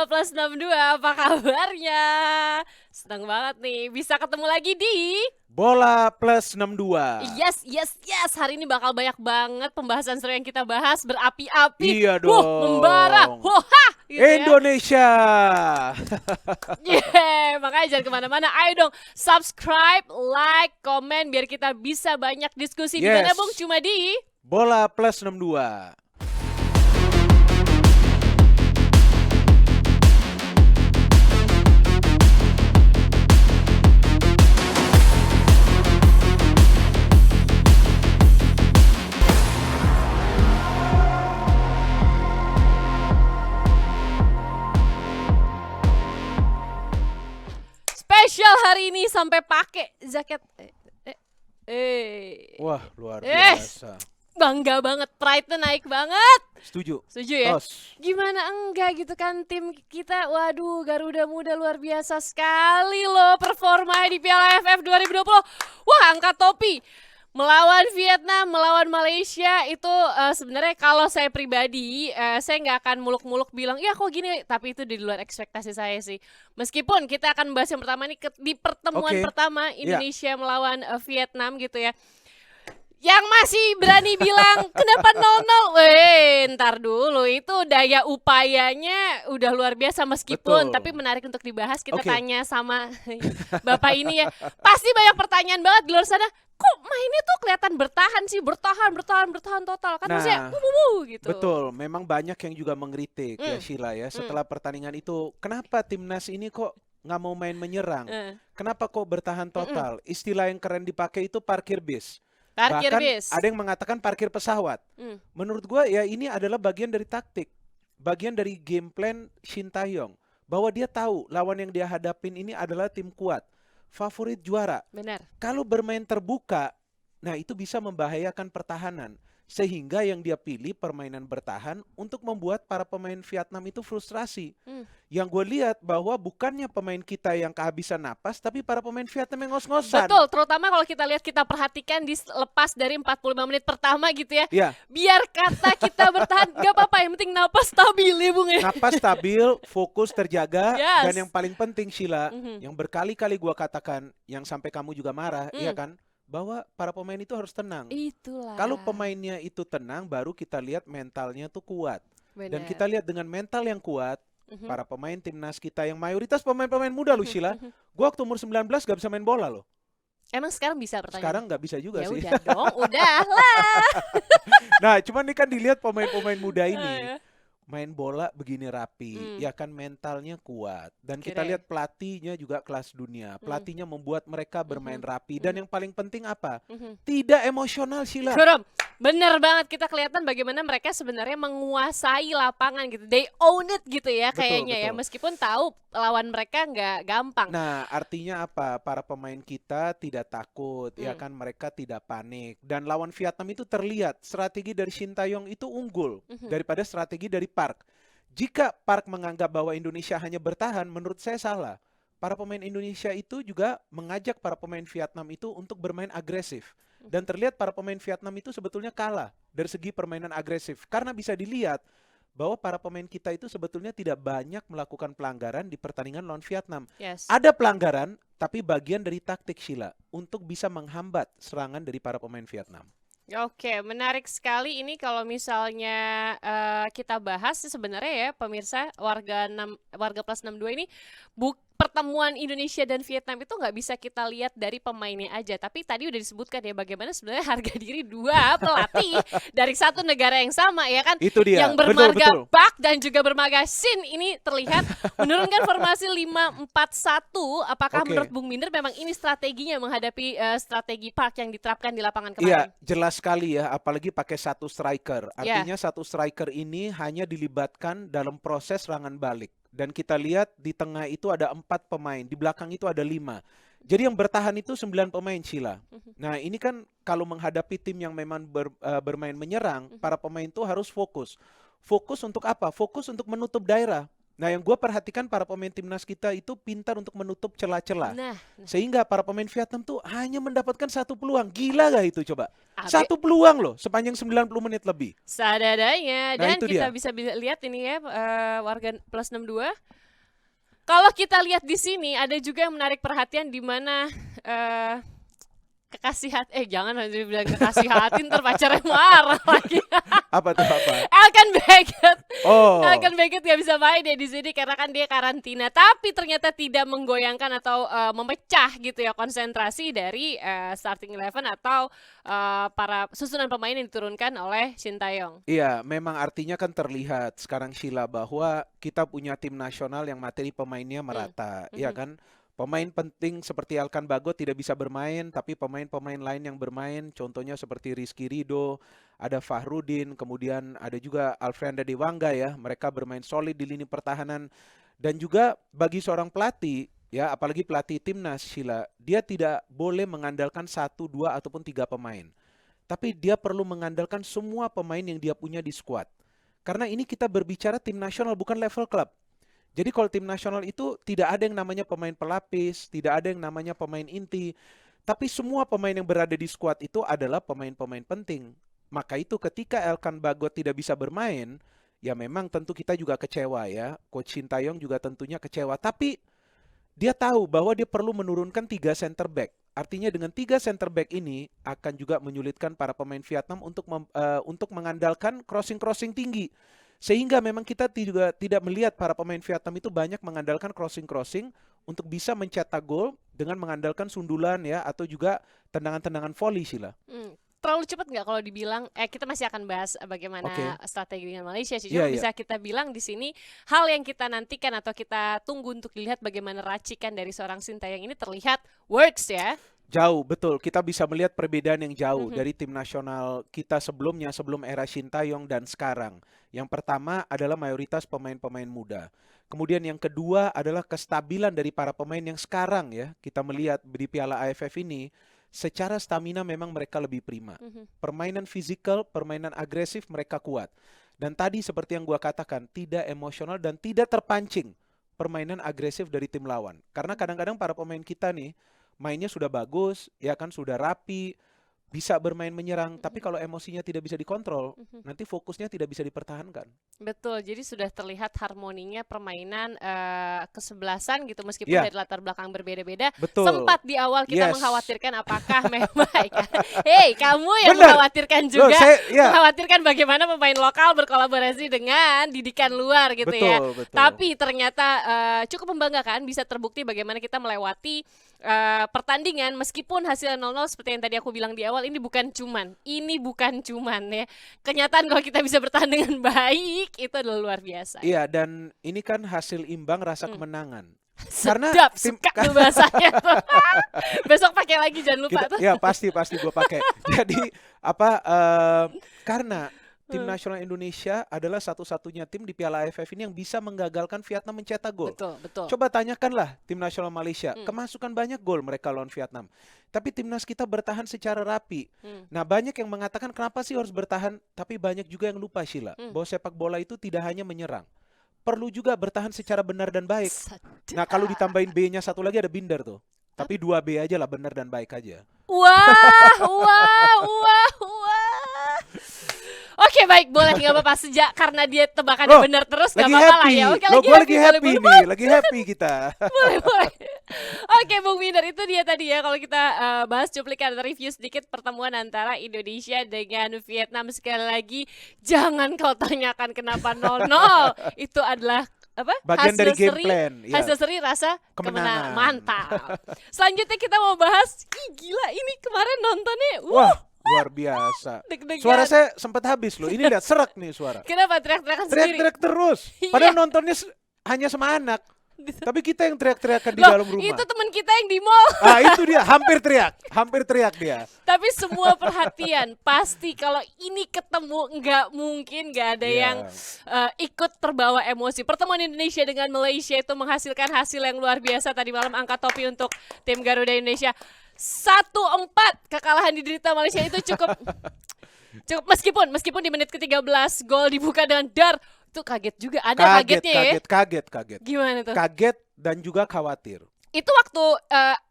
Warga Plus 62, apa kabarnya? Senang banget nih bisa ketemu lagi di Bola Plus 62. Yes, yes, yes. Hari ini bakal banyak banget pembahasan seru yang kita bahas, berapi-api. Iya Membara. dong. Ha, gitu ya. Indonesia. Yeah, makanya jangan kemana-mana. Ayo dong, subscribe, like, komen biar kita bisa banyak diskusi. Di mana, Yes. Bung? Cuma di Bola Plus 62. spesial hari ini sampai pakai jaket. Wah, luar Eh. biasa. Bangga banget, pride-nya naik banget. Setuju. Setuju ya? Tos. Gimana enggak gitu kan tim kita. Waduh, Garuda Muda luar biasa sekali loh performa di Piala AFF 2020. Wah, angkat topi. Melawan Vietnam, melawan Malaysia itu sebenarnya kalau saya pribadi saya nggak akan muluk-muluk bilang ya kok gini, tapi itu di luar ekspektasi saya sih. Meskipun kita akan bahas yang pertama nih di pertemuan Oke. pertama Indonesia melawan Vietnam gitu ya. Yang masih berani bilang kenapa 0-0? Ntar dulu, itu daya upayanya udah luar biasa meskipun. Betul. Tapi menarik untuk dibahas, kita Oke. tanya sama Bapak ini ya. Pasti banyak pertanyaan banget di luar sana. Kok mainnya tuh kelihatan bertahan sih, bertahan total. Kan Nah, maksudnya gitu. Betul, memang banyak yang juga mengkritik ya Hmm. Sheila ya. Setelah pertandingan itu, kenapa timnas ini kok nggak mau main menyerang? Eh, Kenapa kok bertahan total? Istilah yang keren dipakai itu parkir bis. Parkir Bahkan bis. ada yang mengatakan parkir pesawat. Hmm. Menurut gua ya ini adalah bagian dari taktik, bagian dari game plan Shin Tae-yong, bahwa dia tahu lawan yang dia hadapin ini adalah tim kuat, favorit juara. Benar. Kalau bermain terbuka, nah itu bisa membahayakan pertahanan. Sehingga yang dia pilih permainan bertahan untuk membuat para pemain Vietnam itu frustrasi. Hmm. Yang gue lihat bahwa bukannya pemain kita yang kehabisan napas, tapi para pemain Vietnam yang ngos-ngosan. Betul, terutama kalau kita perhatikan di lepas dari 45 menit pertama gitu ya. Ya, Biar kata kita bertahan, gak apa-apa, yang penting napas stabil ya Bung ya. napas stabil, fokus terjaga, Yes. dan yang paling penting Sheila, Mhm. yang berkali-kali gua katakan, yang sampai kamu juga marah, iya kan, bahwa para pemain itu harus tenang. Itulah. Kalau pemainnya itu tenang, baru kita lihat mentalnya tuh kuat. Dan Benar. kita lihat dengan mental yang kuat, Mhm. para pemain timnas kita yang mayoritas pemain-pemain muda loh Sheila. Gua waktu umur 19 gak bisa main bola loh. Emang sekarang bisa pertanyaan? Sekarang nggak bisa juga Ya sih. udah dong, udah lah. Nah, cuman nih kan dilihat pemain-pemain muda Ah, ini. ya. Main bola begini rapi, ya kan mentalnya kuat. Dan kita Oke deh. lihat pelatihnya juga kelas dunia. Pelatihnya membuat mereka bermain rapi. Mhm. Dan yang paling penting apa? Mhm. Tidak emosional Sheila. Kurum, bener banget, kita kelihatan bagaimana mereka sebenarnya menguasai lapangan gitu. They own it gitu ya Betul, kayaknya ya. betul. Meskipun tahu lawan mereka nggak gampang. Nah, artinya apa? Para pemain kita tidak takut, ya kan? Mereka tidak panik. Dan lawan Vietnam itu terlihat strategi dari Shin Tae-yong itu unggul daripada strategi dari Park. Jika Park menganggap bahwa Indonesia hanya bertahan, menurut saya salah. Para pemain Indonesia itu juga mengajak para pemain Vietnam itu untuk bermain agresif. Dan terlihat para pemain Vietnam itu sebetulnya kalah dari segi permainan agresif. Karena bisa dilihat bahwa para pemain kita itu sebetulnya tidak banyak melakukan pelanggaran di pertandingan lawan Vietnam. Yes. Ada pelanggaran, tapi bagian dari taktik Sheila untuk bisa menghambat serangan dari para pemain Vietnam. Oke, menarik sekali ini kalau misalnya kita bahas sih sebenarnya ya pemirsa warga plus 62 ini pertemuan Indonesia dan Vietnam itu nggak bisa kita lihat dari pemainnya aja, tapi tadi udah disebutkan ya bagaimana sebenarnya harga diri dua pelatih dari satu negara yang sama ya kan, Itu dia, yang bermarga betul. Park dan juga bermarga Shin ini terlihat menurunkan formasi 5-4-1. Apakah Oke. menurut Bung Minder memang ini strateginya menghadapi strategi Park yang diterapkan di lapangan Iya, kemarin? jelas sekali ya, apalagi pakai satu striker. Ya. Artinya satu striker ini hanya dilibatkan dalam proses serangan balik. Dan kita lihat di tengah itu ada 4 pemain, di belakang itu ada 5. Jadi yang bertahan itu 9 pemain Sheila. Nah ini kan kalau menghadapi tim yang memang bermain menyerang, para pemain itu harus fokus. Fokus untuk apa? Fokus untuk menutup daerah. Nah, yang gue perhatikan para pemain timnas kita itu pintar untuk menutup celah-celah. Nah, Sehingga para pemain Vietnam tuh hanya mendapatkan satu peluang. Gila gak itu coba? Abe Satu peluang loh sepanjang 90 menit lebih. sadadanya. Nah, Dan itu kita dia. bisa lihat ini ya, warga plus 62. Kalau kita lihat di sini ada juga yang menarik perhatian di mana kekasih hati, jangan nanti bilang kekasih hati ntar pacarnya marah lagi. Apa tuh apa? Elkan Beckett. Oh, Elkan Beckett gak bisa main ya di sini karena kan dia karantina. Tapi ternyata tidak menggoyangkan atau memecah gitu ya konsentrasi dari starting 11 atau para susunan pemain yang diturunkan oleh Shin Tae-yong. iya, memang artinya kan terlihat sekarang Sheila bahwa kita punya tim nasional yang materi pemainnya merata, ya kan? Pemain penting seperti Elkan Bagot tidak bisa bermain, tapi pemain-pemain lain yang bermain, contohnya seperti Rizky Ridho, ada Fahrudin, kemudian ada juga Alfrenda Dewangga ya, mereka bermain solid di lini pertahanan. Dan juga bagi seorang pelatih, ya apalagi pelatih timnas Sheila, dia tidak boleh mengandalkan 1, 2, ataupun 3 pemain. Tapi dia perlu mengandalkan semua pemain yang dia punya di skuad. Karena ini kita berbicara tim nasional bukan level klub. Jadi kalau tim nasional itu tidak ada yang namanya pemain pelapis, tidak ada yang namanya pemain inti. Tapi semua pemain yang berada di skuad itu adalah pemain-pemain penting. Maka itu ketika Elkan Bagot tidak bisa bermain, ya memang tentu kita juga kecewa ya. Coach Shin Tae-yong juga tentunya kecewa. Tapi dia tahu bahwa dia perlu menurunkan 3 center back. Artinya dengan 3 center back ini akan juga menyulitkan para pemain Vietnam untuk mengandalkan crossing-crossing tinggi. Sehingga memang kita juga tidak melihat para pemain Vietnam itu banyak mengandalkan crossing-crossing untuk bisa mencetak gol dengan mengandalkan sundulan ya atau juga tendangan-tendangan volley Sheila. Terlalu cepat nggak kalau dibilang kita masih akan bahas bagaimana strategi dengan Malaysia sih. Cuma bisa kita bilang di sini hal yang kita nantikan atau kita tunggu untuk dilihat bagaimana racikan dari seorang Shin Tae-yong ini terlihat works ya. Jauh, betul. Kita bisa melihat perbedaan yang jauh dari tim nasional kita sebelumnya, sebelum era Shin Tae-yong dan sekarang. Yang pertama adalah mayoritas pemain-pemain muda. Kemudian yang kedua adalah kestabilan dari para pemain yang sekarang ya. Kita melihat di Piala AFF ini, secara stamina memang mereka lebih prima. Permainan fisikal, permainan agresif mereka kuat. Dan tadi seperti yang gua katakan, tidak emosional dan tidak terpancing permainan agresif dari tim lawan. Karena kadang-kadang para pemain kita nih, mainnya sudah bagus, ya kan sudah rapi, bisa bermain menyerang, tapi kalau emosinya tidak bisa dikontrol, nanti fokusnya tidak bisa dipertahankan. Betul, jadi sudah terlihat harmoninya permainan kesebelasan gitu meskipun dari latar belakang berbeda-beda. Betul. Sempat di awal kita mengkhawatirkan apakah memang hei, kamu yang mengkhawatirkan juga, mengkhawatirkan bagaimana pemain lokal berkolaborasi dengan didikan luar gitu ya. Betul. Tapi ternyata cukup membanggakan bisa terbukti bagaimana kita melewati pertandingan meskipun hasilnya 0-0 seperti yang tadi aku bilang di awal, ini bukan cuman ya. Kenyataan kalau kita bisa bertahan dengan baik itu adalah luar biasa. Iya, dan ini kan hasil imbang rasa kemenangan. Sedap, suka tuh bahasanya tuh. Besok pakai lagi jangan lupa tuh. Ya pasti gue pakai. Jadi karena tim nasional Indonesia adalah satu-satunya tim di Piala AFF ini yang bisa menggagalkan Vietnam mencetak gol. Betul. Coba tanyakanlah tim nasional Malaysia, kemasukan banyak gol mereka lawan Vietnam. Tapi timnas kita bertahan secara rapi. Nah, banyak yang mengatakan kenapa sih harus bertahan, tapi banyak juga yang lupa Sheila, bahwa sepak bola itu tidak hanya menyerang. Perlu juga bertahan secara benar dan baik. Nah, kalau ditambahin B-nya satu lagi ada Binder tuh. Tapi 2B aja lah, benar dan baik aja. Wah. Oke, baik, boleh, nggak apa-apa. Sejak karena dia tebakannya benar terus, nggak apa-apa lah ya. Oke, lagi happy nih, lagi happy kita. Boleh. Oke, Bung Binder, itu dia tadi ya. Kalau kita bahas cuplikan review sedikit pertemuan antara Indonesia dengan Vietnam. Sekali lagi, jangan kau tanyakan kenapa 0-0. Itu adalah bagian dari game plan. Hasil seri rasa kemenangan. Mantap. Selanjutnya kita mau bahas, gila ini kemarin nontonnya. Wah, luar biasa. Suara saya sempat habis loh. Ini lihat serak nih suara. Kenapa teriak-teriakan sendiri? Teriak-teriak terus. Padahal nontonnya hanya sama anak. Tapi kita yang teriak-teriakan di dalam rumah. Itu teman kita yang di mall. Itu dia, hampir teriak dia. Tapi semua perhatian, pasti kalau ini ketemu nggak mungkin nggak ada yang ikut terbawa emosi. Pertemuan Indonesia dengan Malaysia itu menghasilkan hasil yang luar biasa tadi malam, angka topi untuk tim Garuda Indonesia. 1-4 kekalahan diderita Malaysia itu cukup meskipun di menit ke-13 gol dibuka dengan Dar Itu kaget juga, ada kagetnya ya? Kaget. Gimana tuh? Kaget dan juga khawatir. Itu waktu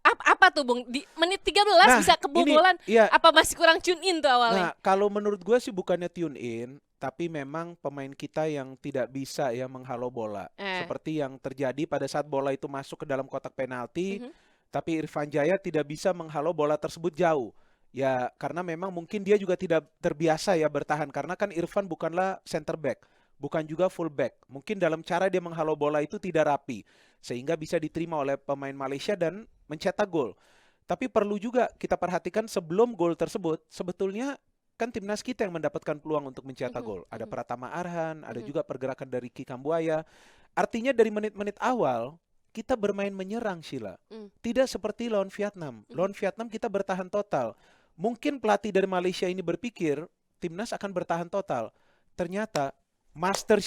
apa tuh Bung? Di menit 13 bisa kebobolan? Iya. Apa masih kurang tune in tuh awalnya? Nah, kalau menurut gue sih bukannya tune in, tapi memang pemain kita yang tidak bisa ya menghalau bola. Seperti yang terjadi pada saat bola itu masuk ke dalam kotak penalti, tapi Irfan Jaya tidak bisa menghalau bola tersebut jauh. Ya, karena memang mungkin dia juga tidak terbiasa ya bertahan, karena kan Irfan bukanlah center back, bukan juga full back. Mungkin dalam cara dia menghalau bola itu tidak rapi, sehingga bisa diterima oleh pemain Malaysia dan mencetak gol. Tapi perlu juga kita perhatikan sebelum gol tersebut, sebetulnya kan timnas kita yang mendapatkan peluang untuk mencetak gol. Ada Pratama Arhan, ada juga pergerakan dari Ricky Kambuaya. Artinya dari menit-menit awal, kita bermain menyerang, Sheila. Tidak seperti lawan Vietnam. Lawan Vietnam kita bertahan total. Mungkin pelatih dari Malaysia ini berpikir, timnas akan bertahan total. Ternyata, Master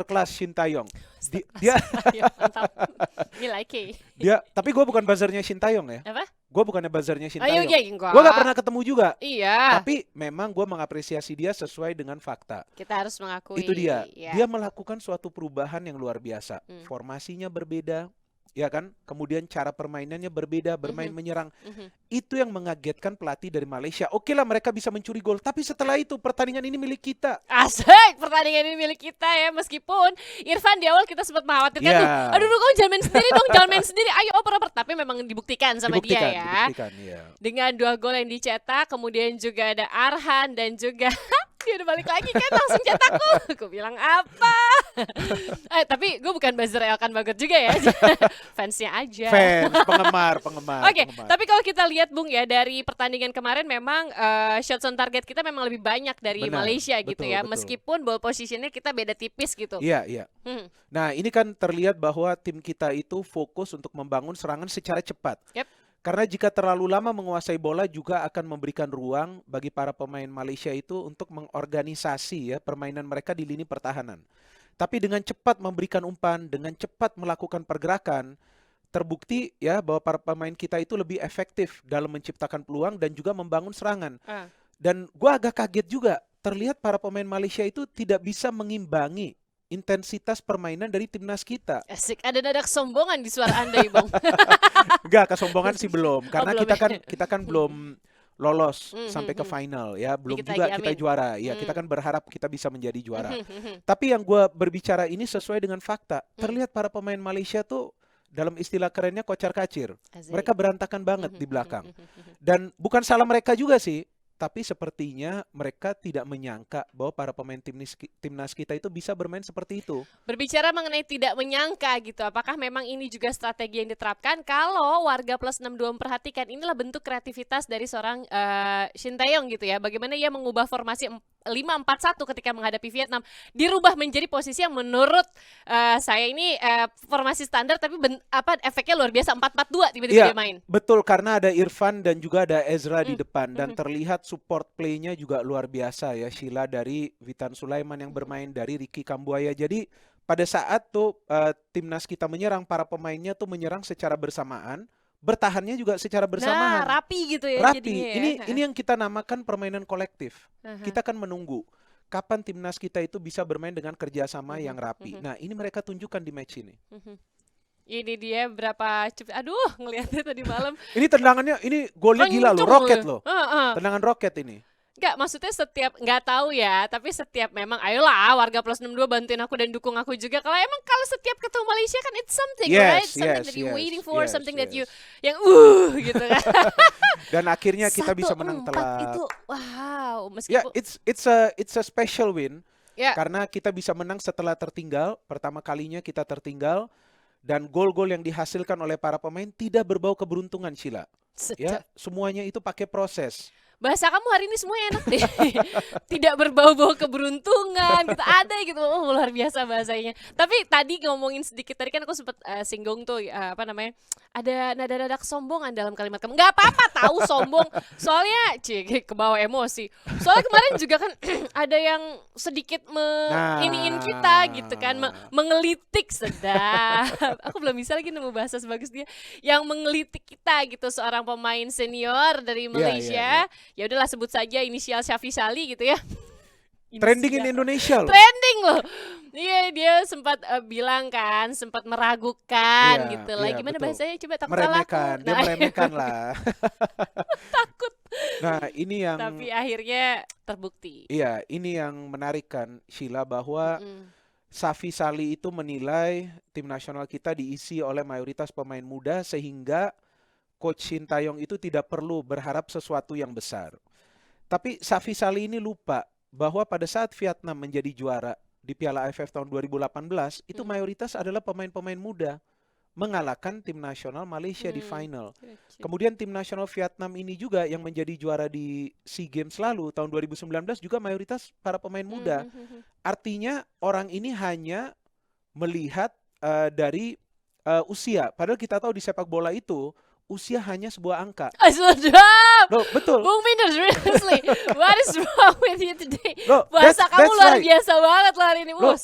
class Shin Taeyong. Dia Mantap. Like. Tapi gue bukan buzzernya Shin Taeyong ya. Apa? Gue bukannya buzzernya Shin Taeyong. Iya, Gue gak pernah ketemu juga. Iya. Tapi memang gue mengapresiasi dia sesuai dengan fakta. Kita harus mengakui. Itu dia. Ya. Dia melakukan suatu perubahan yang luar biasa. Formasinya berbeda. Ya kan, kemudian cara permainannya berbeda, bermain menyerang. Itu yang mengagetkan pelatih dari Malaysia. Oke lah mereka bisa mencuri gol, tapi setelah itu pertandingan ini milik kita. Asik, pertandingan ini milik kita ya. Meskipun Irfan di awal kita sempat mengkhawatirkan tuh, aduh kamu jangan main sendiri dong, jangan main sendiri, ayo oper. Tapi memang dibuktikan sama dia ya. Iya. Dengan 2 gol yang dicetak, kemudian juga ada Arhan dan juga dia udah balik lagi kan langsung cetak gol. Aku bilang apa? Tapi gue bukan buzzer Elkan Bagot juga ya. Fansnya aja. Penggemar. Oke, tapi kalau kita lihat Bung ya dari pertandingan kemarin memang shots on target kita memang lebih banyak dari Malaysia gitu ya. Betul. Meskipun ball positionnya kita beda tipis gitu. Iya. Nah ini kan terlihat bahwa tim kita itu fokus untuk membangun serangan secara cepat. Karena jika terlalu lama menguasai bola juga akan memberikan ruang bagi para pemain Malaysia itu untuk mengorganisasi ya permainan mereka di lini pertahanan. Tapi dengan cepat memberikan umpan, dengan cepat melakukan pergerakan, terbukti ya bahwa para pemain kita itu lebih efektif dalam menciptakan peluang dan juga membangun serangan. Dan gua agak kaget juga, terlihat para pemain Malaysia itu tidak bisa mengimbangi intensitas permainan dari timnas kita. Asik, ada nada kesombongan di suara Anda, Bang. Enggak, kesombongan sih belum, karena kita kan belum lolos sampai ke final ya, belum juga kita juara. Ya, kita kan berharap kita bisa menjadi juara. Tapi yang gue berbicara ini sesuai dengan fakta. Terlihat para pemain Malaysia tuh dalam istilah kerennya kocar-kacir. Mereka berantakan banget di belakang. Dan bukan salah mereka juga sih. Tapi sepertinya mereka tidak menyangka bahwa para pemain timnas kita itu bisa bermain seperti itu. Berbicara mengenai tidak menyangka gitu, apakah memang ini juga strategi yang diterapkan? Kalau warga plus 62 memperhatikan, inilah bentuk kreativitas dari seorang Shin Taeyong gitu ya. Bagaimana ia mengubah formasi 5-4-1 ketika menghadapi Vietnam, dirubah menjadi posisi yang menurut saya ini formasi standar, tapi efeknya luar biasa, 4-4-2 tiba-tiba dia main. Betul, karena ada Irfan dan juga ada Ezra di depan, dan terlihat support play-nya juga luar biasa ya, Sheila, dari Witan Sulaiman yang bermain, dari Ricky Kambuaya. Jadi pada saat tuh timnas kita menyerang, para pemainnya tuh menyerang secara bersamaan, bertahannya juga secara bersamaan. Nah, rapi gitu ya. Rapi. Jadinya, ini yang kita namakan permainan kolektif. Kita akan menunggu kapan timnas kita itu bisa bermain dengan kerjasama yang rapi. Nah, ini mereka tunjukkan di match ini. Ini dia berapa aduh, ngelihatnya tadi malam. Ini tendangannya, ini golnya gila loh, roket loh. Tendangan roket ini. Enggak, maksudnya setiap, nggak tahu ya, tapi setiap memang ayolah warga plus 62 bantuin aku dan dukung aku juga. Kalau setiap ketemu Malaysia kan it's something, right? Something that you waiting for, something that you yang gitu kan. Dan akhirnya kita bisa menang telak. Itu wow, meskipun it's a special win. Karena kita bisa menang setelah tertinggal, pertama kalinya kita tertinggal. Dan gol-gol yang dihasilkan oleh para pemain tidak berbau keberuntungan, Sheila. Ya, semuanya itu pakai proses. Bahasa kamu hari ini semua enak deh. Tidak berbau-bau keberuntungan gitu, ada gitu. Luar biasa bahasanya. Tapi tadi ngomongin sedikit, tadi kan aku sempat singgung tuh ada nada-nada kesombongan dalam kalimat kamu. Nggak apa-apa tahu sombong, soalnya kebawa emosi. Soalnya kemarin juga kan ada yang sedikit iniin kita gitu kan, mengelitik, sedap. Aku belum bisa lagi nemu bahasa sebagus dia, yang mengelitik kita gitu, seorang pemain senior dari Malaysia. Ya udahlah, sebut saja inisial Syafi Sali gitu ya. Trending in Indonesia loh. Trending loh. Iya, dia sempat bilang kan, sempat meragukan Iya, gitu lah. iya, Gimana betul. bahasanya? Coba takut salah aku. Meremehkan, dia meremehkan lah. Takut. Nah, ini yang Tapi akhirnya terbukti. iya, ini yang menarik kan, Sheila, bahwa Mm-mm. Safi Sali itu menilai tim nasional kita diisi oleh mayoritas pemain muda sehingga Coach Sintayong itu tidak perlu berharap sesuatu yang besar. Tapi Safi Sali ini lupa bahwa pada saat Vietnam menjadi juara di Piala AFF tahun 2018, itu Mm. mayoritas adalah pemain-pemain muda, mengalahkan tim nasional Malaysia di final. Lucu. Kemudian tim nasional Vietnam ini juga yang menjadi juara di SEA Games lalu tahun 2019 juga mayoritas para pemain muda. Artinya orang ini hanya melihat dari usia. Padahal kita tahu di sepak bola itu usia hanya sebuah angka. Sedap. Loh, betul. Bung Minder, seriously, what is wrong with you today? Loh, Bahasa kamu that's luar right. biasa banget lah hari ini, Loh, Bos.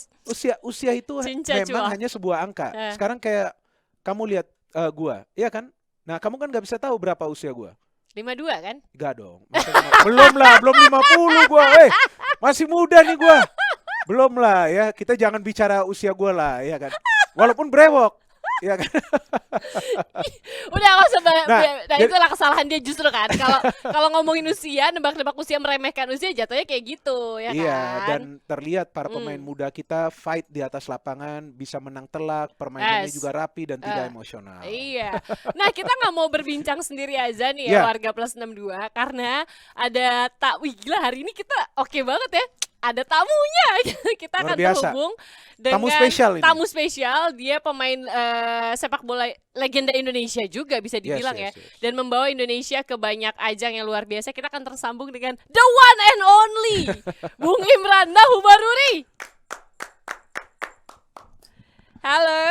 usia itu Cinca memang cua. hanya sebuah angka. Eh. Sekarang kayak kamu lihat gua, iya kan? Nah, kamu kan nggak bisa tahu berapa usia gua. 52 kan? Enggak dong. Belum lah, belum 50 gua. Masih muda nih gua. Belum lah ya, kita jangan bicara usia gua lah, ya kan. Walaupun brewok, ya kan. Udah nggak usah Nah, nah itulah kesalahan dia justru kan. Kalau ngomongin usia, nebak-nebak usia, meremehkan usia, jatuhnya kayak gitu ya Iya, kan. dan terlihat para pemain muda kita fight di atas lapangan, bisa menang telak, permainannya Yes. juga rapi dan tidak emosional. Iya. Nah, kita nggak mau berbincang sendiri aja nih Iya. ya warga plus 62 karena ada wih gila hari ini kita oke banget ya. Ada tamunya. Kita Luar akan biasa. terhubung dengan Tamu spesial ini. tamu spesial. Dia pemain sepak bola legenda Indonesia juga bisa dibilang yes, ya. yes. Dan membawa Indonesia ke banyak ajang yang luar biasa. Kita akan tersambung dengan the one and only Bung Imran Nahumaruri. Halo.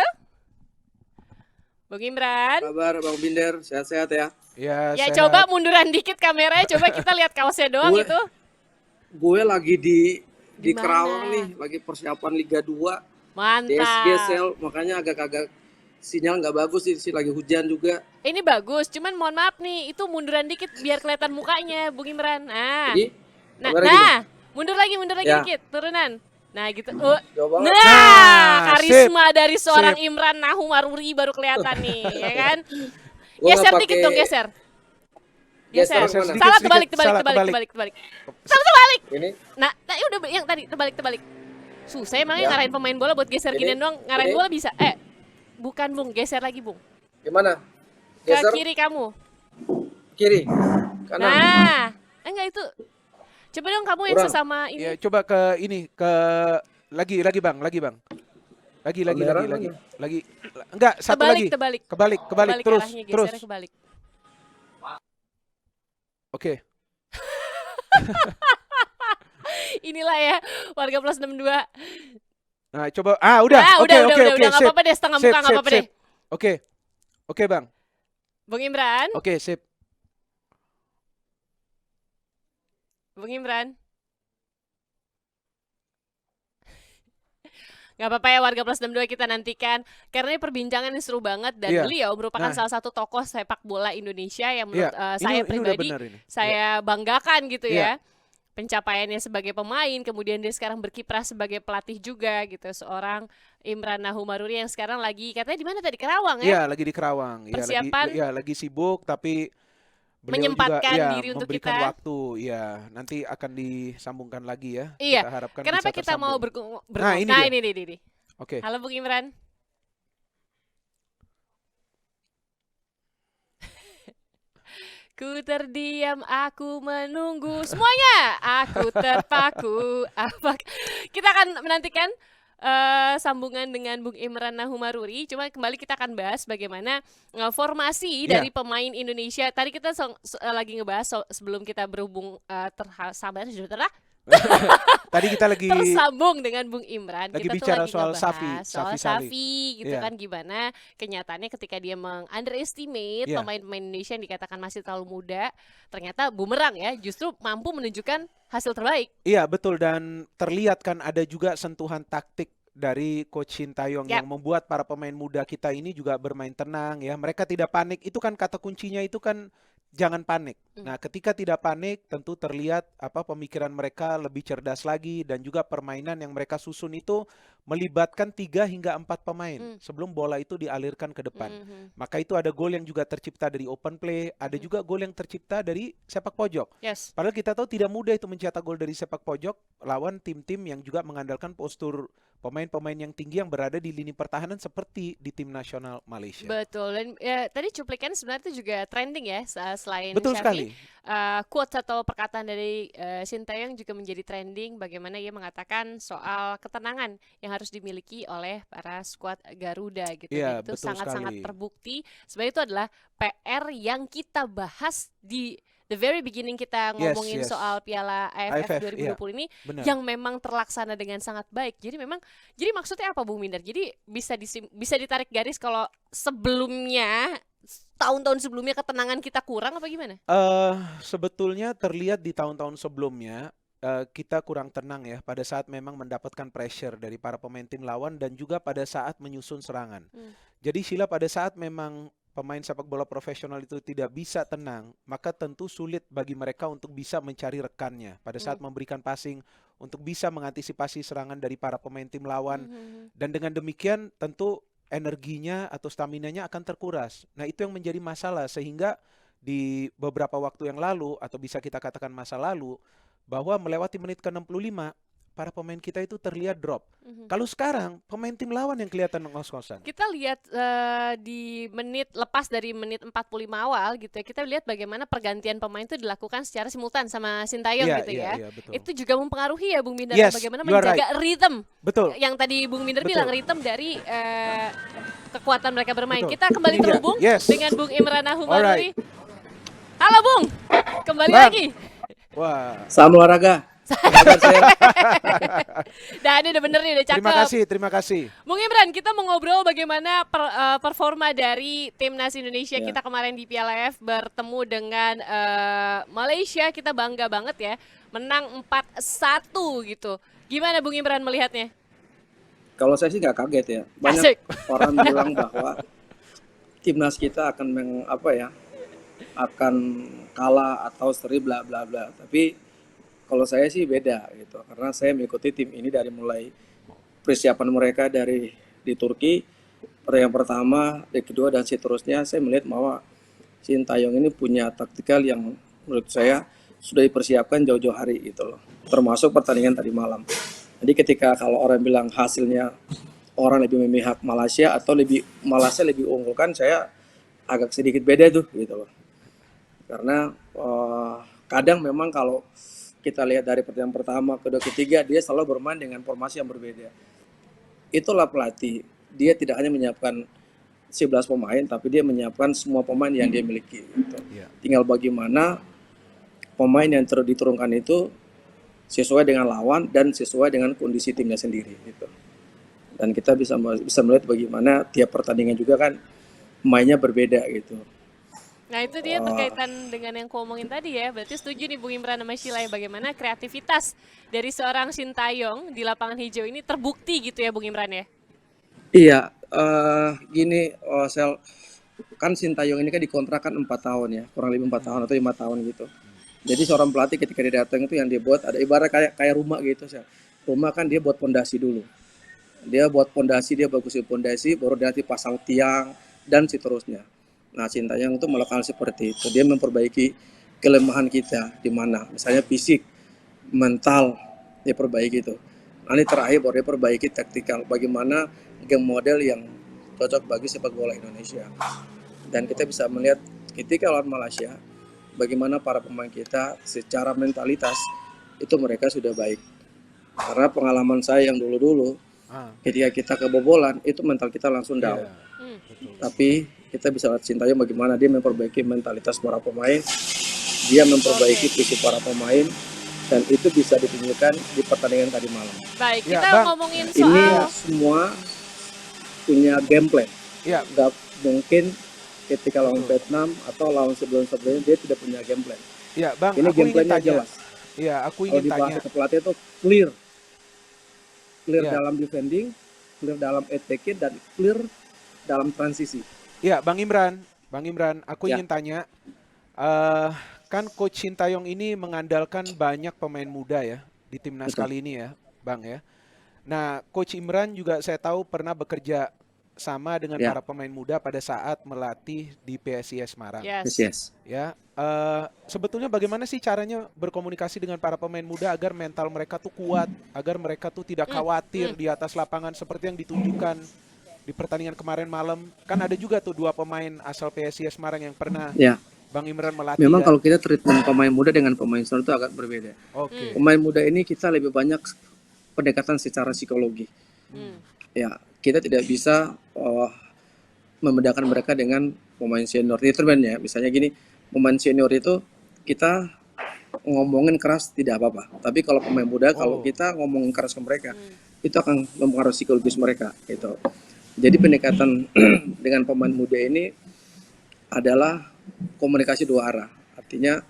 Bung Imran. Kabar Bang Binder, sehat-sehat ya. Ya, Ya sehat. coba munduran dikit kameranya, coba kita lihat kaosnya doang Gue- itu. Gue lagi di Di mana? Kerawang nih, lagi persiapan Liga 2, DSG Mantap. Sel, makanya agak-agak sinyal nggak bagus sih, lagi hujan juga. Ini bagus, cuman mohon maaf nih, itu munduran dikit biar kelihatan mukanya, Bung Imran. Nah, Jadi, nah, kabarnya gini, mundur lagi Ya. dikit, turunan. Nah gitu. jauh banget. Nah, Nah, karisma dari seorang sip. Imran Nahumaruri baru kelihatan nih, ya kan? Gua Geser nggak dikit pakai- dong, geser. Geser. Geser sedikit, Salah sedikit. terbalik. Salah, terbalik. Salah terbalik. Ini, Nah, udah yang tadi terbalik. Susah emangnya Ya. ngarahin pemain bola buat geser Ini, ginian doang. Ngarahin ini. bola bisa. Bukan Bung, geser lagi Bung. gimana? Ke Geser kiri kamu. kiri, kanan. Nah, enggak itu. Coba dong kamu yang Kurang. sesama ini. Ya, coba ke ini, ke lagi Bang. Lagi. Kamera mana? Enggak, satu lagi. Terbalik. Kebalik, terus, arahnya, terus. gesernya kebalik. Oke. Inilah ya warga plus 62. Nah, coba. Udah. Nah, Oke, udah enggak sip. apa-apa deh, setengah Sip, muka enggak apa-apa deh. sip. Oke, Bang. Bung Imran, Oke, sip. Bung Imran. Nggak apa-apa ya warga plus 62 kita nantikan. Karena ini perbincangan yang seru banget. Dan Iya. beliau merupakan Nah. salah satu tokoh sepak bola Indonesia yang Iya, menurut saya ini udah pribadi benar ini. saya banggakan gitu Iya. ya. Pencapaiannya sebagai pemain, kemudian dia sekarang berkiprah sebagai pelatih juga gitu. Seorang Imran Nahumaruri yang sekarang lagi katanya di mana tadi, Kerawang ya? Iya, lagi di Kerawang. Persiapan? Lagi sibuk tapi beliau Menyempatkan juga diri untuk memberikan kita. waktu. Ya, nanti akan disambungkan lagi ya. Iya. Kita harapkan Kenapa bisa kita mau tersambung. bergabung? Nah, ini Nah, dia. ini. Oke. Halo Bung Imran. Ku terdiam, aku menunggu semuanya. Aku terpaku. Kita akan menantikan sambungan dengan Bung Imran Nahumaruri. Cuma kembali kita akan bahas bagaimana formasi Iya. dari pemain Indonesia. Tadi kita lagi ngebahas sebelum kita berhubung Tadi kita lagi tersambung dengan Bung Imran. lagi Kita bicara tuh lagi soal ngebahas soal Safi Sali. Safi gitu Iya. kan, gimana kenyataannya ketika dia underestimate Iya. pemain-pemain Indonesia yang dikatakan masih terlalu muda, ternyata bumerang ya, justru mampu menunjukkan hasil terbaik. Iya, betul, dan terlihat kan ada juga sentuhan taktik dari Coach Sintayong Yap. yang membuat para pemain muda kita ini juga bermain tenang ya. Mereka tidak panik. Itu kan kata kuncinya itu kan jangan panik. Nah, ketika tidak panik, tentu terlihat pemikiran mereka lebih cerdas lagi dan juga permainan yang mereka susun itu melibatkan 3 hingga 4 pemain sebelum bola itu dialirkan ke depan. Maka itu ada gol yang juga tercipta dari open play, ada juga gol yang tercipta dari sepak pojok. Yes. Padahal kita tahu tidak mudah itu mencetak gol dari sepak pojok lawan tim-tim yang juga mengandalkan postur pemain-pemain yang tinggi yang berada di lini pertahanan seperti di tim nasional Malaysia. Betul, dan ya, tadi cuplikan sebenarnya itu juga trending ya, selain Betul Shafi, sekali. quotes atau perkataan dari Sintayong juga menjadi trending, bagaimana ia mengatakan soal ketenangan yang harus dimiliki oleh para skuad Garuda gitu. Iya, Dan itu betul sangat-sangat sekali. terbukti. Sebenarnya itu adalah PR yang kita bahas di the very beginning kita ngomongin Yes. soal Piala AFF 2020 iya, ini, benar. yang memang terlaksana dengan sangat baik. Jadi maksudnya apa, Bung Minder? Jadi bisa ditarik garis kalau sebelumnya, tahun-tahun sebelumnya ketenangan kita kurang apa gimana? Sebetulnya terlihat di tahun-tahun sebelumnya kita kurang tenang ya pada saat memang mendapatkan pressure dari para pemain tim lawan dan juga pada saat menyusun serangan. Jadi Sheila, pada saat memang pemain sepak bola profesional itu tidak bisa tenang, maka tentu sulit bagi mereka untuk bisa mencari rekannya pada saat memberikan passing untuk bisa mengantisipasi serangan dari para pemain tim lawan. Dan dengan demikian tentu energinya atau staminanya akan terkuras. Nah, itu yang menjadi masalah sehingga di beberapa waktu yang lalu atau bisa kita katakan masa lalu bahwa melewati menit ke-65 para pemain kita itu terlihat drop. Kalau sekarang pemain tim lawan yang kelihatan ngos-ngosan. Kita lihat di lepas dari menit 45 awal gitu ya, kita lihat bagaimana pergantian pemain itu dilakukan secara simultan sama Sintayong gitu ya. Iya, betul. Itu juga mempengaruhi ya Bung Minder, Yes, bagaimana you are menjaga rhythm. Betul. Yang tadi Bung Minder Betul. bilang rhythm dari kekuatan mereka bermain. Betul. Kita kembali Ini dia. terhubung Yes. dengan Bung Imran Humaruri. Alright. Halo Bung, kembali Bang. lagi. Wah. Salam olahraga. Dan ini udah bener nih, udah cakep. Terima kasih. Bung Imran, kita mau ngobrol bagaimana performa dari timnas Indonesia kita kemarin di Piala AFF bertemu dengan Malaysia. Kita bangga banget ya, menang 4-1 gitu. Gimana Bung Imran melihatnya? Kalau saya sih nggak kaget ya. Banyak Asik. orang bilang bahwa timnas kita akan akan kalah atau seri bla bla bla. Tapi kalau saya sih beda gitu, karena saya mengikuti tim ini dari mulai persiapan mereka di Turki, yang pertama, yang kedua dan seterusnya. Saya melihat bahwa Sintayong ini punya taktikal yang menurut saya sudah dipersiapkan jauh-jauh hari gitu loh, termasuk pertandingan tadi malam. Jadi ketika kalau orang bilang hasilnya orang lebih memihak Malaysia atau Malaysia lebih unggulkan, saya agak sedikit beda tuh gitu loh. Karena kadang memang kalau kita lihat dari pertandingan pertama, kedua, ketiga, dia selalu bermain dengan formasi yang berbeda. Itulah pelatih. Dia tidak hanya menyiapkan 11 pemain, tapi dia menyiapkan semua pemain yang dia miliki. Gitu. Tinggal bagaimana pemain yang diturunkan itu sesuai dengan lawan dan sesuai dengan kondisi timnya sendiri. Gitu. Dan kita bisa melihat bagaimana tiap pertandingan juga kan mainnya berbeda gitu. Nah itu dia berkaitan dengan yang aku omongin tadi ya. Berarti setuju nih Bung Imran sama Sheila ya, bagaimana kreativitas dari seorang Sintayong di lapangan hijau ini terbukti gitu ya Bung Imran ya. Iya, gini Sel, kan Sintayong ini kan dikontrakkan 4 tahun ya, kurang lebih 4 tahun atau 5 tahun gitu. Jadi seorang pelatih ketika dia datang itu yang dia buat ada ibarat kayak rumah gitu Sel. Rumah kan dia buat pondasi dulu. Dia buat pondasi, dia bagusin pondasi, baru nanti pasang tiang dan seterusnya. Nah, Sintayong itu melakukan seperti itu. Dia memperbaiki kelemahan kita di mana, misalnya fisik, mental, dia perbaiki itu. Nanti terakhir baru dia perbaiki taktikal, bagaimana game model yang cocok bagi sepak bola Indonesia. Dan kita bisa melihat ketika lawan Malaysia, bagaimana para pemain kita secara mentalitas itu mereka sudah baik. Karena pengalaman saya yang dulu-dulu, ketika kita kebobolan, itu mental kita langsung down. Tapi kita bisa lihat Sintayong bagaimana dia memperbaiki mentalitas para pemain, dia memperbaiki fisik para pemain, dan itu bisa ditunjukkan di pertandingan tadi malam. Baik, kita ngomongin soal ini semua punya game plan. Nggak mungkin ketika lawan Vietnam atau lawan sebelum-sebelumnya dia tidak punya game plan. Iya, Bang. Ini game plan-nya jelas. Iya, aku ingin tanya. Kalau di pelatih itu clear dalam defending, clear dalam attacking, dan clear dalam transisi. Iya, Bang Imran, aku ingin tanya, kan Coach Sintayong ini mengandalkan banyak pemain muda ya di timnas Betul. kali ini ya, Bang ya. Nah, Coach Imran juga saya tahu pernah bekerja sama dengan Ya, para pemain muda pada saat melatih di PSIS Semarang. yes, Yes. yes. Ya, sebetulnya bagaimana sih caranya berkomunikasi dengan para pemain muda agar mental mereka tuh kuat, agar mereka tuh tidak khawatir di atas lapangan seperti yang ditunjukkan di pertandingan kemarin malam. Kan ada juga tuh 2 pemain asal PSIS Semarang yang pernah Ya, Bang Imran melatih memang kan. kalau kita treatment pemain muda dengan pemain senior itu agak berbeda. Oke. Pemain muda ini kita lebih banyak pendekatan secara psikologi. Hmm. Ya, kita tidak bisa membedakan mereka dengan pemain senior. Treatment ya, misalnya gini, pemain senior itu kita ngomongin keras tidak apa-apa. Tapi kalau pemain muda, kalau Oh. kita ngomongin keras ke mereka, itu akan mempengaruhi psikologis mereka. Gitu. Jadi pendekatan dengan pemain muda ini adalah komunikasi 2 arah. Artinya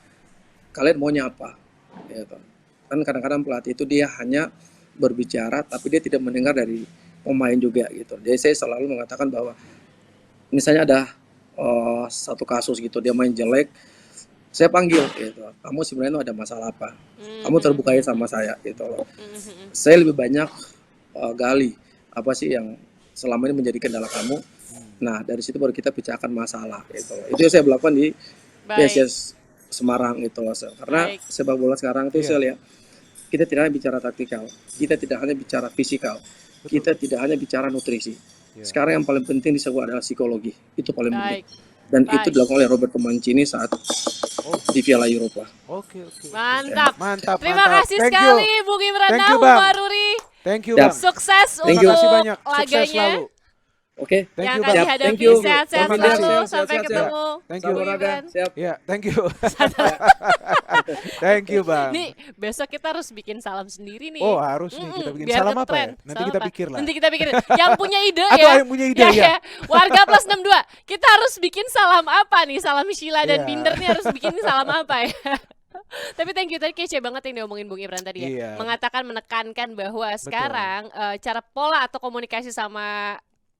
kalian maunya apa? Gitu. Kan kadang-kadang pelatih itu dia hanya berbicara, tapi dia tidak mendengar dari pemain juga gitu. Jadi saya selalu mengatakan bahwa misalnya ada satu kasus gitu, dia main jelek, saya panggil gitu. Kamu sebenarnya ada masalah apa? Kamu terbukain sama saya gitu loh. Saya lebih banyak gali apa sih yang selama ini menjadi kendala kamu. Nah, dari situ baru kita bicarakan masalah gitu. Itu yang saya lakukan di Baik. PSIS Semarang gitu loh. Karena Baik. sepak bola sekarang itu Iya. saya lihat kita tidak hanya bicara taktikal, kita tidak hanya bicara fisikal, kita tidak hanya bicara nutrisi. Iya. Sekarang yang paling penting di sepak bola adalah psikologi. Itu paling penting. Baik. Dan Baik. itu dilakukan oleh Roberto Mancini saat Oh, di Piala Eropa. oke. Mantap. Mantap, Terima mantap. kasih Thank you. sekali Bung Imran Thank you, Bang. Nahumaruri. Thank you, Siap. Bang. Sukses Thank untuk you. Makasih banyak. Sukses laganya selalu. Oke. Thank yang you, akan Bang. Siap. dihadapi. Thank you. Sehat-sehat Terima kasih. selalu. Siap, Sampai siap, siap. ketemu. Thank you. Salam Bung olahraga. Imran. Siap. Ya, thank you. Thank you, Bang. Nih, besok kita harus bikin salam sendiri nih. Oh, harus nih kita bikin biar salam apa ya? ngetren. Nanti Salam kita apa? pikir lah. Nanti kita pikirin. Yang punya ide Atau ya. yang punya ide, ya. Warga plus 62. Kita harus bikin salam apa nih? Salam Sheila dan Iya. Binder nih harus bikin salam apa ya? Tapi thank you, tadi kece banget yang diomongin Bung Imran tadi ya. Iya. Mengatakan, menekankan bahwa sekarang cara pola atau komunikasi sama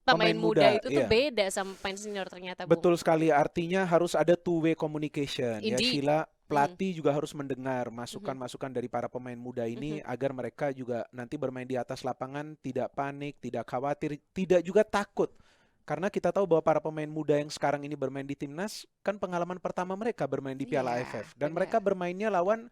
pemain Pemain muda muda, itu tuh iya. beda sama pemain senior ternyata, Bung. Betul sekali, artinya harus ada two-way communication ya, Indeed. Sheila. Pelatih juga harus mendengar masukan-masukan dari para pemain muda ini agar mereka juga nanti bermain di atas lapangan tidak panik, tidak khawatir, tidak juga takut. Karena kita tahu bahwa para pemain muda yang sekarang ini bermain di timnas kan pengalaman pertama mereka bermain di Piala Iya, AFF dan benar. mereka bermainnya lawan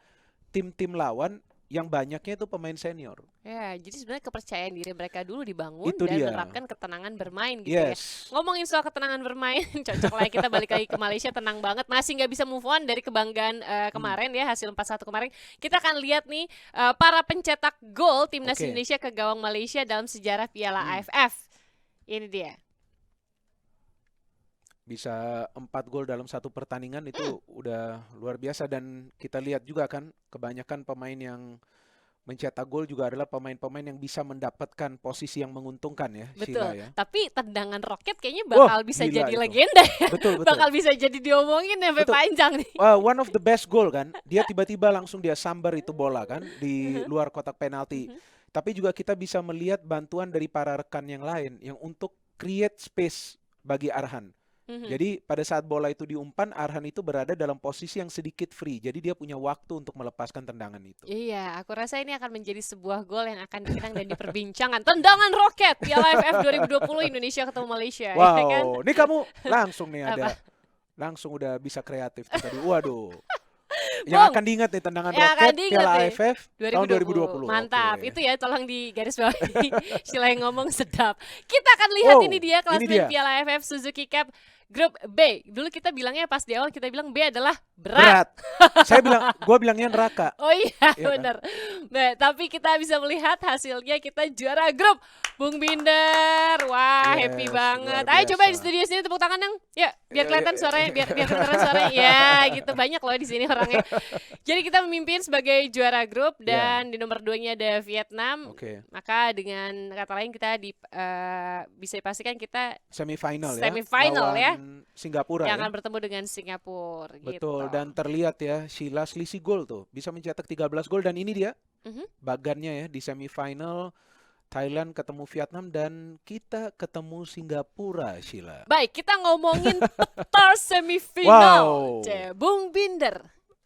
tim-tim lawan yang banyaknya itu pemain senior. Ya, jadi sebenarnya kepercayaan diri mereka dulu dibangun Itu dan dia. menerapkan ketenangan bermain gitu ya. Yes. Ngomongin soal ketenangan bermain, cocok lah kita balik lagi ke Malaysia, tenang banget, masih nggak bisa move on dari kebanggaan kemarin ya, hasil 4-1 kemarin. Kita akan lihat nih para pencetak gol timnas Oke. Indonesia ke gawang Malaysia dalam sejarah Piala AFF. Ini dia. Bisa 4 gol dalam satu pertandingan itu udah luar biasa dan kita lihat juga kan kebanyakan pemain yang mencetak gol juga adalah pemain-pemain yang bisa mendapatkan posisi yang menguntungkan ya, Betul. Sheila ya. Tapi tendangan roket kayaknya Wah, bakal bisa gila jadi itu. legenda ya. Betul, betul. Bakal bisa jadi diomongin sampai Betul. panjang nih. One of the best goal kan, dia tiba-tiba langsung dia sambar itu bola kan di luar kotak penalti. Tapi juga kita bisa melihat bantuan dari para rekan yang lain yang untuk create space bagi Arhan. Jadi pada saat bola itu diumpan, Arhan itu berada dalam posisi yang sedikit free. Jadi dia punya waktu untuk melepaskan tendangan itu. Iya, aku rasa ini akan menjadi sebuah gol yang akan dikenang dan diperbincangkan. Tendangan roket Piala AFF 2020 Indonesia ketemu Malaysia, ya kan? Wow, ini kamu langsung nih ada, Apa? langsung udah bisa kreatif tuh tadi. Waduh. Bung, Yang akan diingat nih tendangan yang akan roket diingat Piala nih, AFF tahun 2020. Mantap, Oke. itu ya tolong di garis bawahi. Sheila yang ngomong sedap. Kita akan lihat Wow, ini dia ini klasmen dia. Piala AFF Suzuki Cup Grup B. Dulu kita bilangnya pas di awal kita bilang B adalah berat. Berat. Gua bilangnya neraka. Oh iya, Iya kan? benar. Nah, tapi kita bisa melihat hasilnya kita juara grup. Bung Binder, wah Yes, happy banget. luar Ayo coba di biasa. studio sini tepuk tangan dong. Ya, biar Ya, kelihatan ya, suaranya, biar kedengeran suaranya. Ya, gitu banyak loh di sini orangnya. Jadi kita memimpin sebagai juara grup dan di nomor 2-nya ada Vietnam. Oke. Maka dengan kata lain kita bisa dipastikan kita Semifinal ya. Semifinal lawan ya. Singapura yang ya. akan bertemu dengan Singapura. Betul, gitu. dan terlihat ya Sheila selisih gol tuh. Bisa mencetak 13 gol dan ini dia bagannya ya di semifinal. Thailand ketemu Vietnam dan kita ketemu Singapura, Sheila. Baik, kita ngomongin peta semifinal. Wow. Bung Binder.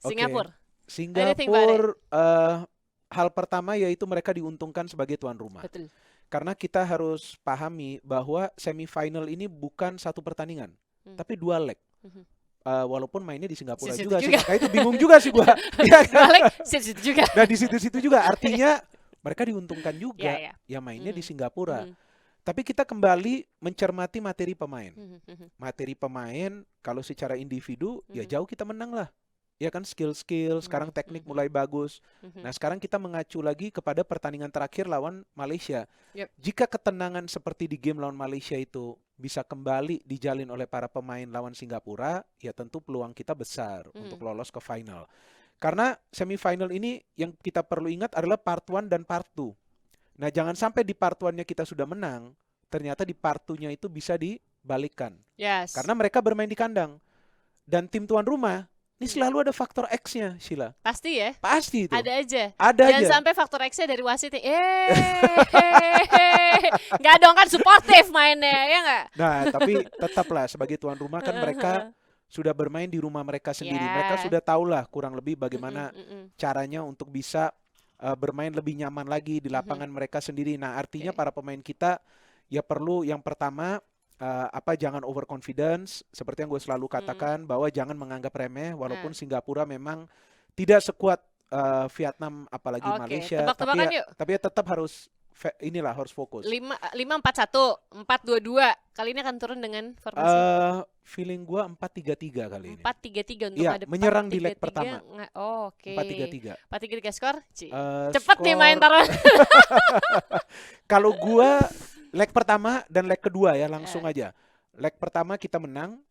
Oke. Singapura. Anything about Singapura hal pertama yaitu mereka diuntungkan sebagai tuan rumah. Betul. Karena kita harus pahami bahwa semifinal ini bukan satu pertandingan, tapi 2 leg. Mhm. Walaupun mainnya di Singapura Situ juga sih, juga. makanya itu bingung juga sih gua. Iya kan? Balik situ juga. Dan di situ-situ juga artinya mereka diuntungkan juga Ya, ya. ya mainnya di Mhm. Singapura. Mhm. Tapi kita kembali mencermati materi pemain. Mhm. Mhm. Materi pemain kalau secara individu ya Mhm. jauh kita menang lah. Ya kan skill-skill, sekarang teknik Mhm. mulai bagus. Mhm. Nah, sekarang kita mengacu lagi kepada pertandingan terakhir lawan Malaysia. Yep. Jika ketenangan seperti di game lawan Malaysia itu bisa kembali dijalin oleh para pemain lawan Singapura, ya tentu peluang kita besar untuk lolos ke final. Karena semifinal ini yang kita perlu ingat adalah part 1 dan part 2. Nah, jangan sampai di part 1-nya kita sudah menang, ternyata di part 2-nya itu bisa dibalikkan. Yes. Karena mereka bermain di kandang. Dan tim tuan rumah, ini selalu ada faktor X-nya, Sheila. Pasti ya. Pasti itu. Ada aja. Ada Jangan aja. sampai faktor X-nya dari wasit. Nggak dong, kan suportif mainnya, ya nggak? Nah, tapi tetaplah sebagai tuan rumah kan mereka sudah bermain di rumah mereka sendiri. Ya. Mereka sudah tahulah kurang lebih bagaimana Mm-mm. caranya untuk bisa bermain lebih nyaman lagi di lapangan mereka sendiri. Nah, artinya Oke. para pemain kita ya perlu yang pertama jangan overconfidence, seperti yang gue selalu katakan bahwa jangan menganggap remeh walaupun Singapura memang tidak sekuat Vietnam apalagi Oke, Malaysia, tebak-tebakan yuk. tapi ya tetap harus harus fokus. 5-4-1, 4-2-2. Kali ini akan turun dengan formasi Feeling gua 4-3-3 kali ini. 4-3-3 untuk Iya, ada menyerang di 4-3-3. leg pertama. Oke. 4-3-3. 4-3-3 skor. Eh, Cepet nih main skor- taruhan. Kalau gua leg pertama dan leg kedua ya langsung aja. Leg pertama kita menang.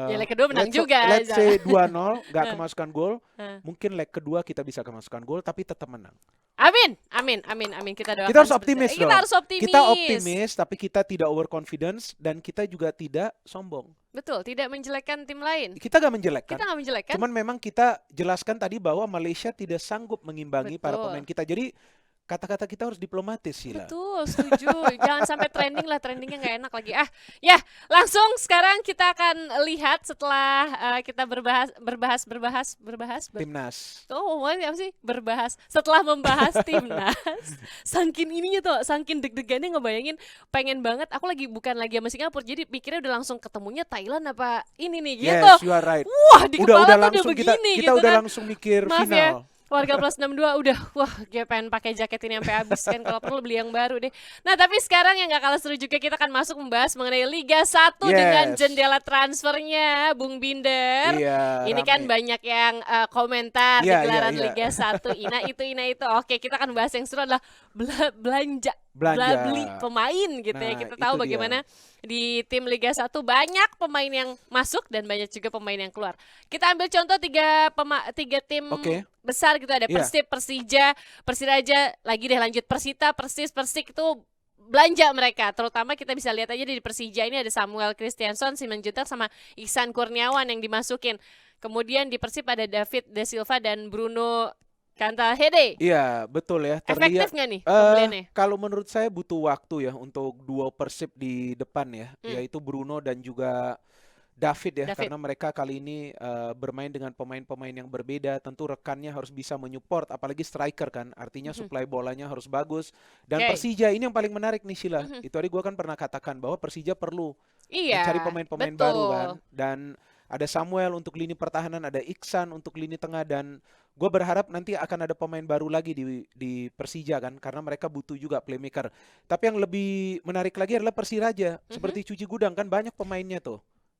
Ya, leg kedua menang juga. Let's say 2-0, nggak kemasukan gol. Hah. Mungkin leg kedua kita bisa kemasukan gol, tapi tetap menang. Amin, amin, amin, amin. Kita doakan Kita harus seperti optimis itu. dong. Kita harus optimis. Kita optimis, tapi kita tidak overconfidence dan kita juga tidak sombong. Betul, tidak menjelekkan tim lain. Kita nggak menjelekkan. Kita nggak menjelekkan. Cuman memang kita jelaskan tadi bahwa Malaysia tidak sanggup mengimbangi para Betul. pemain kita. Jadi kata-kata kita harus diplomatis, Sheila. Betul, setuju. Jangan sampai trending lah, trendingnya nggak enak lagi. Ya, langsung sekarang kita akan lihat setelah kita berbahas. Timnas. Oh, apa sih? Berbahas. Setelah membahas timnas, saking ininya tuh, saking deg-degannya ngebayangin pengen banget. Aku bukan lagi sama Singapura, jadi pikirnya udah langsung ketemunya Thailand apa ini nih gitu. Yes, you are right. Wah, di kepala tuh udah langsung kita begini kita gitu udah kan. langsung mikir Maaf final. ya, warga plus 62 udah, wah gue pengen pakai jaket ini sampai habis kan, kalau perlu beli yang baru deh. Nah, tapi sekarang yang gak kalah seru juga, kita akan masuk membahas mengenai Liga 1 dengan Yes. jendela transfernya, Bung Binder. Iya, Ini rame. kan banyak yang komentar di Iya, gelaran iya, iya. Liga 1, Ina itu. Oke, kita akan bahas yang seru adalah belanja. Beli pemain gitu ya. Nah, Kita tahu itu dia. bagaimana di tim Liga 1 banyak pemain yang masuk dan banyak juga pemain yang keluar. Kita ambil contoh tiga tim Oke. besar gitu, ada Iya. Persib, Persija, Persiraja, lagi deh lanjut Persita, Persis, Persik itu belanja mereka. Terutama kita bisa lihat aja di Persija ini ada Samuel Christianson, Simanjuntak sama Ihsan Kurniawan yang dimasukin. Kemudian di Persib ada David De Silva dan Bruno Cantalhede. Iya, betul ya. Efektif nggak nih pembeliannya? Kalau menurut saya butuh waktu ya untuk duo Persib di depan ya, yaitu Bruno dan juga David ya, David. karena mereka kali ini bermain dengan pemain-pemain yang berbeda. Tentu rekannya harus bisa menyupport, apalagi striker kan, artinya supply bolanya harus bagus. Dan Oke. Persija ini yang paling menarik nih, Sheila. Itu tadi gue kan pernah katakan bahwa Persija perlu Iya, mencari pemain-pemain betul. baru kan. Dan ada Samuel untuk lini pertahanan, ada Iksan untuk lini tengah, dan gue berharap nanti akan ada pemain baru lagi di Persija kan, karena mereka butuh juga playmaker. Tapi yang lebih menarik lagi adalah Persiraja, seperti cuci gudang kan, banyak pemainnya tuh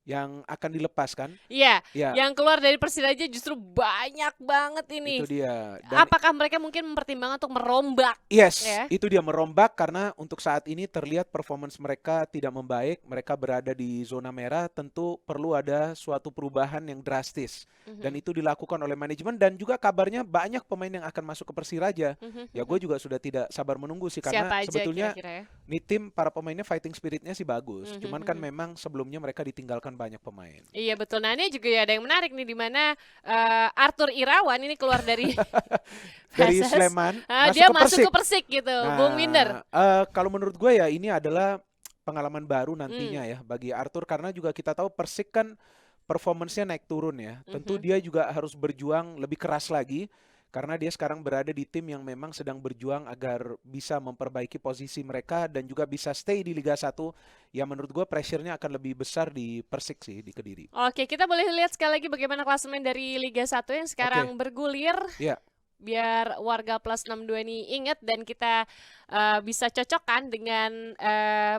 yang akan dilepas kan. Iya, Ya, yang keluar dari Persiraja justru banyak banget ini. itu dia. Dan Apakah mereka mungkin mempertimbangkan untuk merombak? yes, Ya. itu dia merombak karena untuk saat ini terlihat performance mereka tidak membaik, mereka berada di zona merah, tentu perlu ada suatu perubahan yang drastis. Dan itu dilakukan oleh manajemen dan juga kabarnya banyak pemain yang akan masuk ke Persiraja. Ya gue juga sudah tidak sabar menunggu sih, karena Siapa aja sebetulnya kira-kira ya? nih tim para pemainnya fighting spiritnya sih bagus. Cuman kan memang sebelumnya mereka ditinggalkan banyak pemain. Iya betul. Nah, ini juga ada yang menarik nih, di mana Arthur Irawan ini keluar dari Dari PSS. Sleman Dia ke masuk Persik. ke Persik gitu, Bung Binder. Kalau menurut gue ya ini adalah pengalaman baru nantinya ya bagi Arthur, karena juga kita tahu Persik kan performance-nya naik turun ya. Tentu dia juga harus berjuang lebih keras lagi karena dia sekarang berada di tim yang memang sedang berjuang agar bisa memperbaiki posisi mereka dan juga bisa stay di Liga 1 yang menurut gue pressure-nya akan lebih besar di Persik sih, di Kediri. Oke, kita boleh lihat sekali lagi bagaimana klasemen dari Liga 1 yang sekarang bergulir. Ya. Biar warga plus 62 ini ingat dan kita bisa cocokkan dengan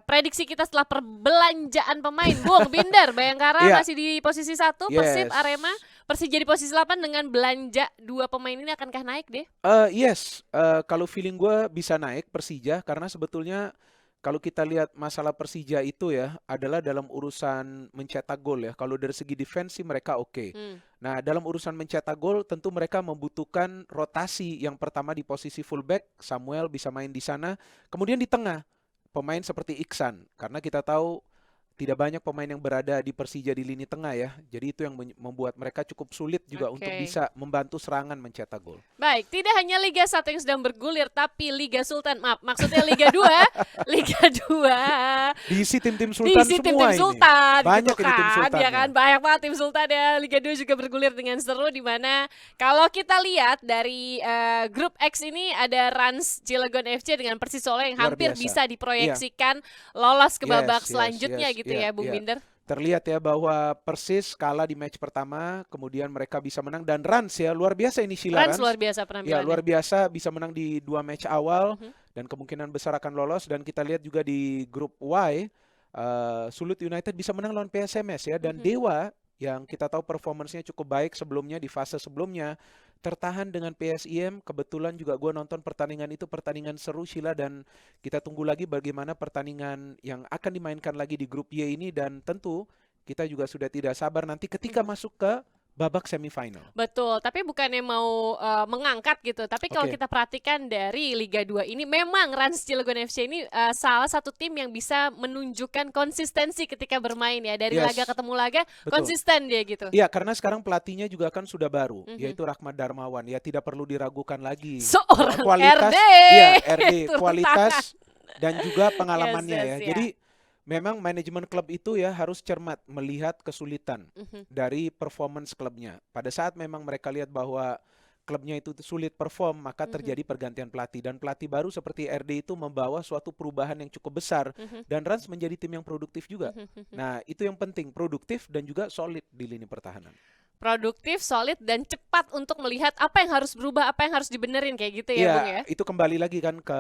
prediksi kita setelah perbelanjaan pemain. Bung Binder, Bayangkara masih di posisi 1, Persib, Arema, Persija di posisi 8 dengan belanja 2 pemain ini akankah naik deh? Yes, kalau feeling gue bisa naik Persija karena sebetulnya kalau kita lihat masalah Persija itu ya adalah dalam urusan mencetak gol ya. Kalau dari segi defense sih mereka oke. Nah, dalam urusan mencetak gol tentu mereka membutuhkan rotasi. Yang pertama di posisi fullback, Samuel bisa main di sana. Kemudian di tengah, pemain seperti Iksan. Karena kita tahu tidak banyak pemain yang berada di Persija di lini tengah ya. Jadi itu yang membuat mereka cukup sulit juga untuk bisa membantu serangan mencetak gol. Baik, tidak hanya Liga 1 yang sedang bergulir, tapi Liga Sultan, maksudnya Liga 2, Liga 2. Diisi tim-tim Sultan diisi semua tim-tim ini. Sultan, Banyak gitu ini tim Sultan. Ya kan, banyak banget tim Sultan ya. Liga 2 juga bergulir dengan seru, di mana kalau kita lihat dari grup X ini ada Rans Cilegon FC dengan Persis Solo yang hampir bisa diproyeksikan lolos ke babak selanjutnya gitu ya, Bung Binder. Terlihat ya bahwa Persis kalah di match pertama, kemudian mereka bisa menang dan Rans ya luar biasa ini Sheila Rans. Luar biasa penampilannya. Ya luar biasa bisa menang di 2 match awal dan kemungkinan besar akan lolos. Dan kita lihat juga di grup Y, Sulut United bisa menang lawan PSMS ya dan Dewa yang kita tahu performance-nya cukup baik sebelumnya di fase sebelumnya tertahan dengan PSIM. Kebetulan juga gue nonton pertandingan itu, pertandingan seru Sheila, dan kita tunggu lagi bagaimana pertandingan yang akan dimainkan lagi di grup Y ini dan tentu kita juga sudah tidak sabar nanti ketika masuk ke babak semifinal. Betul, tapi bukannya mau mengangkat gitu. Tapi kalau kita perhatikan dari Liga 2 ini memang Rans Cilegon FC ini salah satu tim yang bisa menunjukkan konsistensi ketika bermain ya. Dari laga ketemu laga konsisten dia gitu. Iya, karena sekarang pelatihnya juga kan sudah baru, yaitu Rahmat Darmawan. Ya tidak perlu diragukan lagi. Seorang kualitas, RD. Ya, RD, kualitas dan juga pengalamannya ya. Jadi memang manajemen klub itu ya harus cermat melihat kesulitan dari performance klubnya. Pada saat memang mereka lihat bahwa klubnya itu sulit perform, maka terjadi pergantian pelatih. Dan pelatih baru seperti RD itu membawa suatu perubahan yang cukup besar. Dan Rans menjadi tim yang produktif juga. Nah, itu yang penting, produktif dan juga solid di lini pertahanan. Produktif, solid, dan cepat untuk melihat apa yang harus berubah, apa yang harus dibenerin kayak gitu ya, Bung ya. Itu kembali lagi kan ke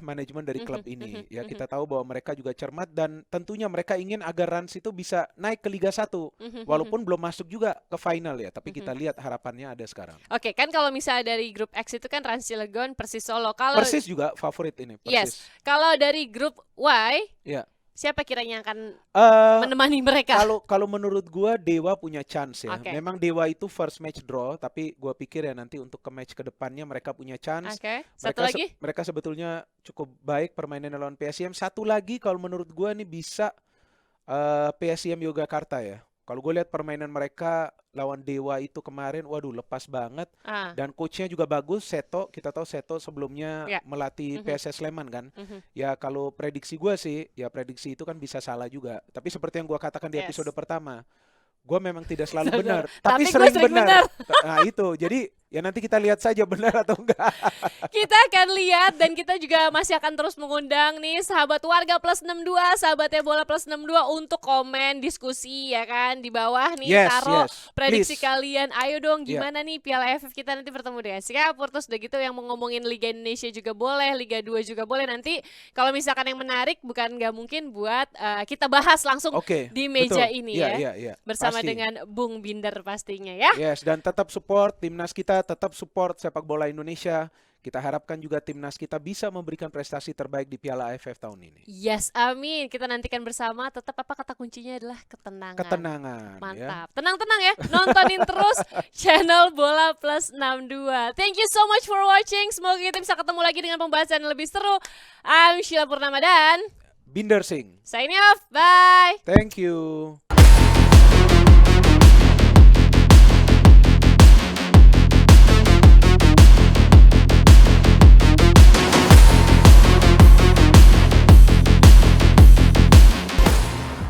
manajemen dari klub ini. Ya kita tahu bahwa mereka juga cermat dan tentunya mereka ingin agar Rans itu bisa naik ke Liga 1 walaupun belum masuk juga ke final ya. Tapi kita lihat harapannya ada sekarang. Oke, kan kalau misalnya dari grup X itu kan Rans Cilegon, Persis Solo. Kalau Persis juga favorit ini. Persis. Kalau dari grup Y, siapa kiranya akan menemani mereka? Kalau menurut gua Dewa punya chance ya. Memang Dewa itu first match draw, tapi gua pikir ya nanti untuk ke match kedepannya mereka punya chance. Satu lagi? Mereka sebetulnya cukup baik permainan lawan PSIM. Satu lagi kalau menurut gua nih bisa PSIM Yogyakarta ya. Kalau gue lihat permainan mereka lawan Dewa itu kemarin, waduh lepas banget. Dan coachnya juga bagus, Seto. Kita tahu Seto sebelumnya melatih PSS Sleman kan. Ya kalau prediksi gue sih, ya prediksi itu kan bisa salah juga. Tapi seperti yang gue katakan di episode pertama, gue memang tidak selalu benar, tapi sering benar. Nah itu, jadi ya nanti kita lihat saja benar atau enggak. Kita akan lihat dan kita juga masih akan terus mengundang nih sahabat warga plus 62, sahabatnya bola plus 62 untuk komen, diskusi ya kan di bawah nih, taruh prediksi kalian. Ayo dong gimana nih Piala AFF kita nanti bertemu dengan Singapura, terus udah gitu yang mau ngomongin Liga Indonesia juga boleh, Liga 2 juga boleh. Nanti kalau misalkan yang menarik bukan nggak mungkin buat kita bahas langsung di meja ini ya. Bersama dengan Bung Binder pastinya ya. Yes, dan tetap support timnas kita, tetap support sepak bola Indonesia. Kita harapkan juga timnas kita bisa memberikan prestasi terbaik di Piala AFF tahun ini. Yes, amin. Kita nantikan bersama. Tetap apa kata kuncinya adalah ketenangan. Ketenangan. Mantap. Tenang-tenang ya. Nontonin terus channel Bola Plus 62. Thank you so much for watching. Semoga kita bisa ketemu lagi dengan pembahasan yang lebih seru. I'm Sheila Purnama dan Binder Singh. Signing off. Bye. Thank you.